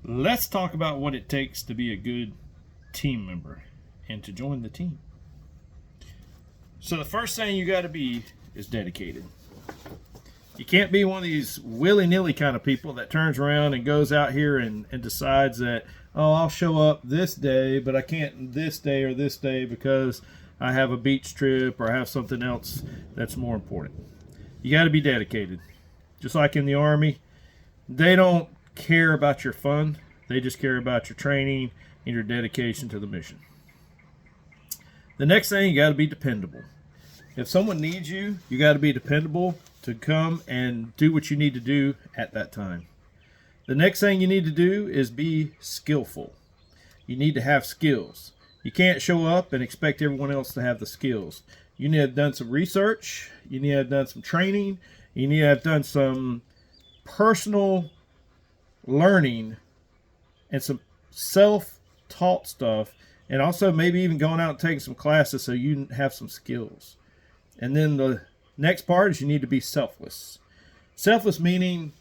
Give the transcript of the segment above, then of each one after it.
Let's talk about what it takes to be a good team member and to join the team. So, the first thing you got to be is dedicated. You can't be one of these willy nilly kind of people that turns around and goes out here and decides that, oh, I'll show up this day, but I can't this day or this day because I have a beach trip or I have something else that's more important. You got to be dedicated. Just like in the Army, they don't care about your fun, they just care about your training and your dedication to the mission. The next thing, you got to be dependable. If someone needs you, you got to be dependable to come and do what you need to do at that time. The next thing you need to do is be skillful. You need to have skills. You can't show up and expect everyone else to have the skills. You need to have done some research. You need to have done some training. You need to have done some personal learning and some self-taught stuff, and also maybe even going out and taking some classes so you have some skills. And then the next part is you need to be selfless. Selfless meaning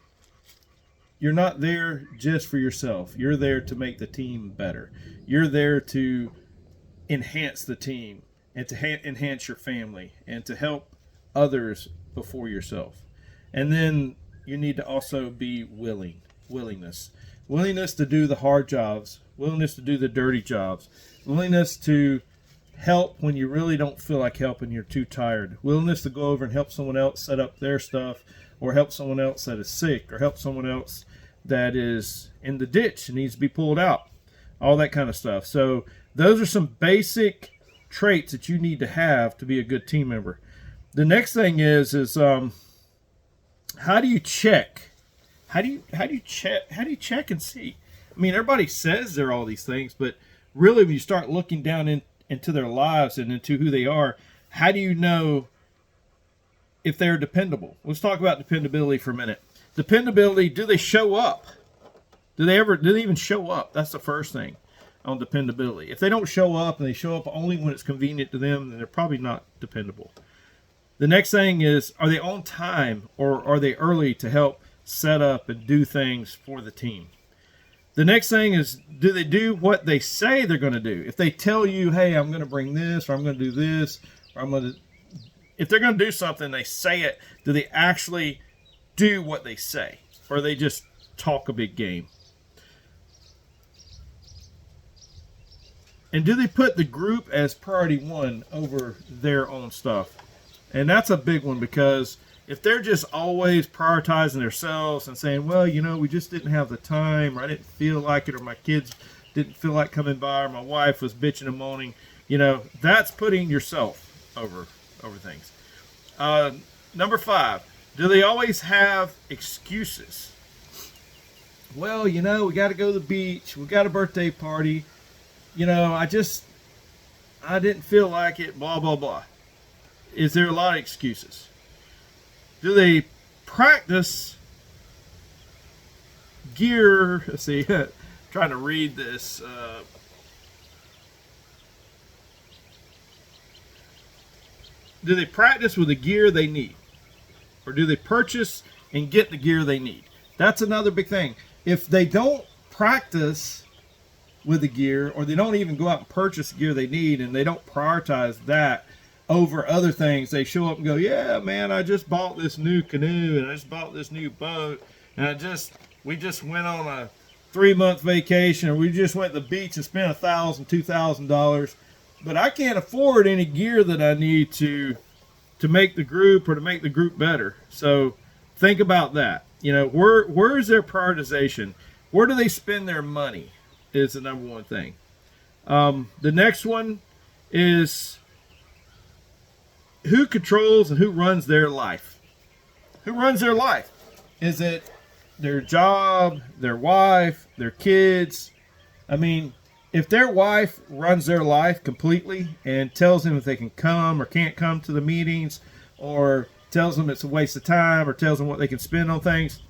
you're not there just for yourself. You're there to make the team better. You're there to enhance the team and to enhance your family and to help others before yourself. And then you need to also be willingness to do the hard jobs, willingness to do the dirty jobs, willingness to help when you really don't feel like helping, you're too tired, willingness to go over and help someone else set up their stuff, or help someone else that is sick, or help someone else that is in the ditch and needs to be pulled out, all that kind of stuff. So those are some basic traits that you need to have to be a good team member. The next thing is how do you check? How do you check and see? I mean, everybody says they're all these things, but really when you start looking down into their lives and into who they are, how do you know if they're dependable? Let's talk about dependability for a minute. Dependability, do they show up? Do they even show up? That's the first thing on dependability. If they don't show up and they show up only when it's convenient to them, then they're probably not dependable. The next thing is, are they on time or are they early to help set up and do things for the team? The next thing is, do they do what they say they're going to do? If they tell you, hey, I'm going to bring this, or I'm going to do this, or if they're going to do something, they say it, do they actually do what they say? Or they just talk a big game? And do they put the group as priority one over their own stuff? And that's a big one, because if they're just always prioritizing themselves and saying, well, we just didn't have the time, or I didn't feel like it, or my kids didn't feel like coming by, or my wife was bitching and moaning, that's putting yourself over things. Number 5, do they always have excuses? Well, we got to go to the beach. We got a birthday party. I didn't feel like it, blah, blah, blah. Is there a lot of excuses? Do they practice gear? Let's see, trying to read this. Do they practice with the gear they need? Or do they purchase and get the gear they need? That's another big thing. If they don't practice with the gear, or they don't even go out and purchase the gear they need, and they don't prioritize that over other things, they show up and go, yeah, man, I just bought this new canoe, and I just bought this new boat, and we just went on a 3-month vacation, or we just went to the beach and spent $1,000, $2,000, but I can't afford any gear that I need to make the group, or to make the group better. So think about that. Where is their prioritization? Where do they spend their money is the number one thing. The next one is, who controls and who runs their life? Who runs their life? Is it their job, their wife, their kids? I mean, if their wife runs their life completely and tells them if they can come or can't come to the meetings, or tells them it's a waste of time, or tells them what they can spend on things,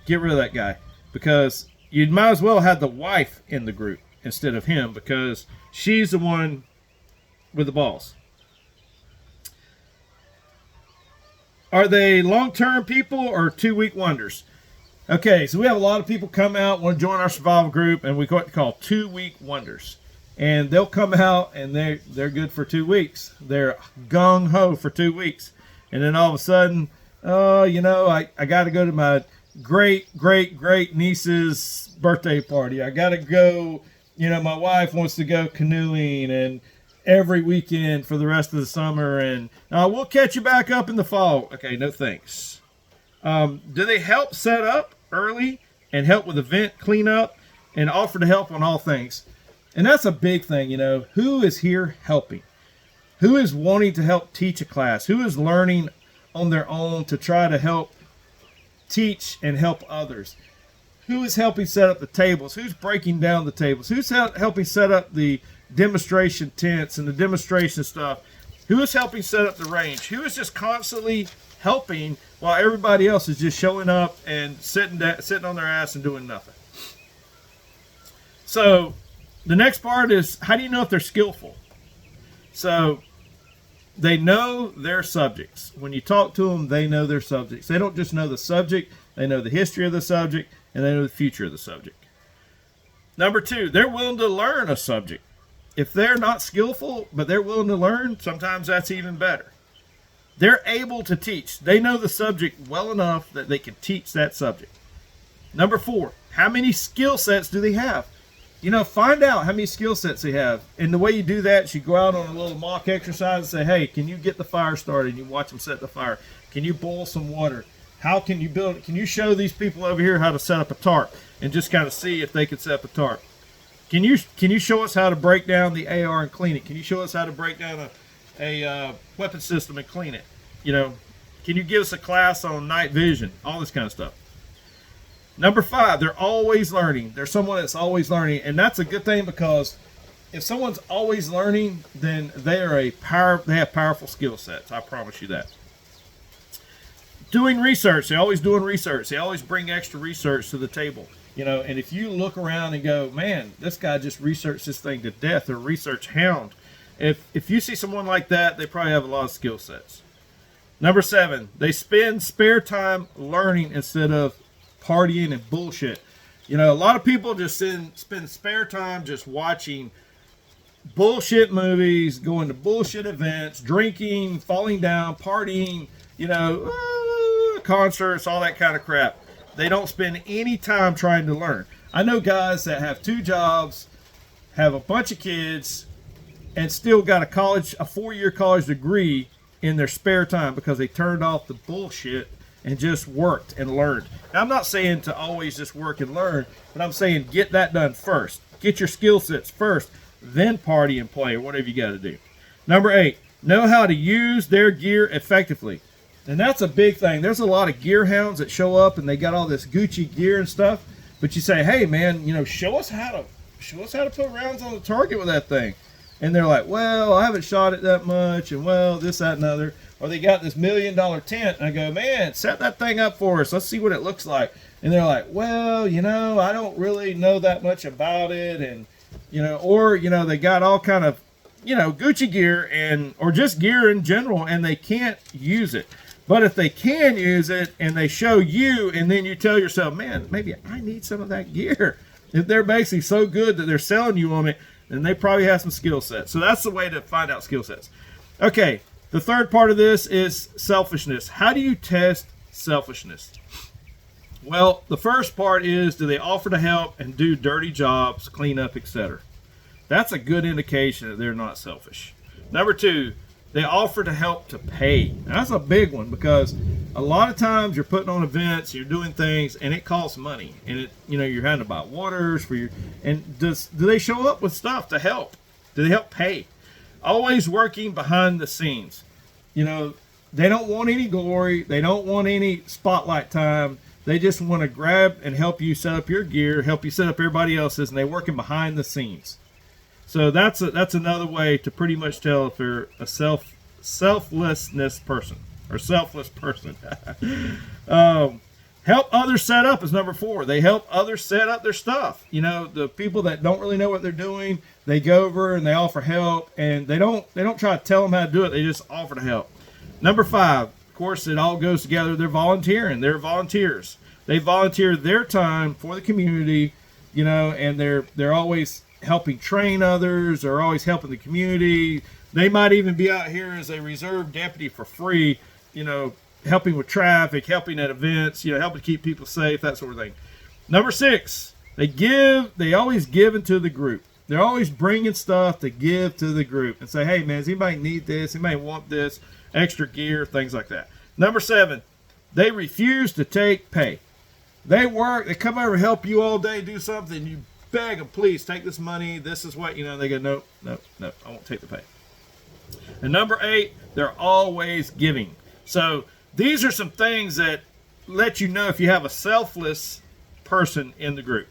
get rid of that guy. Because you might as well have the wife in the group instead of him, because she's the one with the balls. Are they long-term people or 2-week wonders? Okay, so we have a lot of people come out, want to join our survival group, and we call 2-week wonders. And they'll come out and they're good for 2 weeks. They're gung ho for 2 weeks, and then all of a sudden, I got to go to my great niece's birthday party. I got to go. My wife wants to go canoeing and every weekend for the rest of the summer, and we'll catch you back up in the fall. Okay, no thanks. Do they help set up early and help with event cleanup and offer to help on all things? And that's a big thing, Who is here helping? Who is wanting to help teach a class? Who is learning on their own to try to help teach and help others? Who is helping set up the tables? Who's breaking down the tables? Who's helping set up the demonstration tents and the demonstration stuff? Who is helping set up the range? Who is just constantly helping while everybody else is just showing up and sitting on their ass and doing nothing? So the next part is, how do you know if they're skillful? So they know their subjects. When you talk to them, they know their subjects. They don't just know the subject, they know the history of the subject, and they know the future of the subject. Number 2, they're willing to learn a subject. If they're not skillful, but they're willing to learn, sometimes that's even better. They're able to teach. They know the subject well enough that they can teach that subject. Number 4, how many skill sets do they have? Find out how many skill sets they have. And the way you do that is you go out on a little mock exercise and say, hey, can you get the fire started? And you watch them set the fire. Can you boil some water? How can you build it? Can you show these people over here how to set up a tarp and just kind of see if they can set up a tarp? Can you show us how to break down the AR and clean it? Can you show us how to break down a weapon system and clean it? Can you give us a class on night vision? All this kind of stuff. Number 5, they're always learning. They're someone that's always learning, and that's a good thing, because if someone's always learning, then they have powerful skill sets. I promise you that. Doing research. They're always doing research. They always bring extra research to the table. And if you look around and go, man, this guy just researched this thing to death, or research hound. If you see someone like that, they probably have a lot of skill sets. Number 7, they spend spare time learning instead of partying and bullshit. A lot of people just spend spare time just watching bullshit movies, going to bullshit events, drinking, falling down, partying, concerts, all that kind of crap. They don't spend any time trying to learn. I know guys that have 2 jobs, have a bunch of kids, and still got a 4-year college degree in their spare time because they turned off the bullshit and just worked and learned. Now, I'm not saying to always just work and learn, but I'm saying get that done first. Get your skill sets first, then party and play, or whatever you got to do. Number 8, know how to use their gear effectively. And that's a big thing. There's a lot of gear hounds that show up and they got all this Gucci gear and stuff, but you say, hey man, show us how to put rounds on the target with that thing. And they're like, well, I haven't shot it that much, and well, this, that, and other. Or they got this $1 million tent, and I go, man, set that thing up for us. Let's see what it looks like. And they're like, well, I don't really know that much about it, and they got all kind of, Gucci gear or just gear in general, and they can't use it. But if they can use it, and they show you, and then you tell yourself, man, maybe I need some of that gear. If they're basically so good that they're selling you on it, then they probably have some skill sets. So that's the way to find out skill sets. Okay. The third part of this is selfishness. How do you test selfishness? Well, the first part is, do they offer to help and do dirty jobs, clean up, etc.? That's a good indication that they're not selfish. Number 2, they offer to help to pay. Now, that's a big one, because a lot of times you're putting on events, you're doing things, and it costs money. And you're having to buy waters for your. And do they show up with stuff to help? Do they help pay? Always working behind the scenes. They don't want any glory. They don't want any spotlight time. They just want to grab and help you set up your gear, help you set up everybody else's, and they're working behind the scenes. So that's another way to pretty much tell if they're a selflessness person or selfless person. Help others set up is number 4. They help others set up their stuff. The people that don't really know what they're doing, they go over and they offer help, and they don't try to tell them how to do it. They just offer to help. Number 5, of course, it all goes together. They're volunteering. They're volunteers. They volunteer their time for the community, you know, and they're always helping train others, or always helping the community. They might even be out here as a reserve deputy for free, you know, helping with traffic, helping at events, you know, helping keep people safe, that sort of thing. Number 6, they always give into the group. They're always bringing stuff to give to the group and say, hey, man, does anybody need this? Anybody want this? Extra gear, things like that. Number 7, they refuse to take pay. They work, they come over, help you all day, do something, you beg them, please take this money, this is what, you know, they go, no, I won't take the pay. And number 8, they're always giving. So these are some things that let you know if you have a selfless person in the group.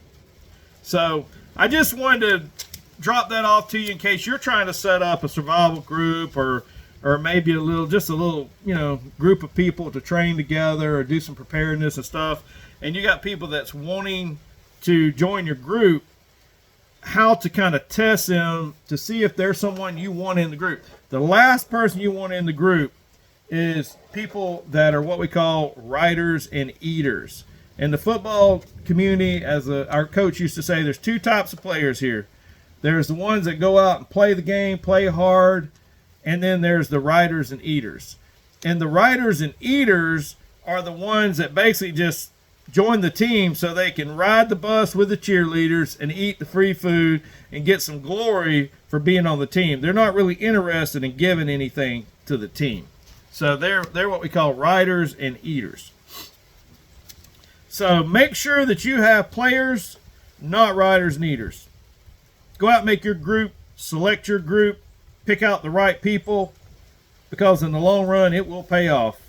So I just wanted to drop that off to you in case you're trying to set up a survival group, or maybe just a little, you know, group of people to train together or do some preparedness and stuff. And you got people that's wanting to join your group, how to kind of test them to see if there's someone you want in the group. The last person you want in the group is people that are what we call riders and eaters. In the football community, as our coach used to say, there's 2 types of players here. There's the ones that go out and play the game, play hard, and then there's the riders and eaters. And the riders and eaters are the ones that basically just join the team so they can ride the bus with the cheerleaders and eat the free food and get some glory for being on the team. They're not really interested in giving anything to the team. So they're what we call riders and eaters. So make sure that you have players, not riders and eaters. Go out and make your group, select your group, pick out the right people, because in the long run it will pay off.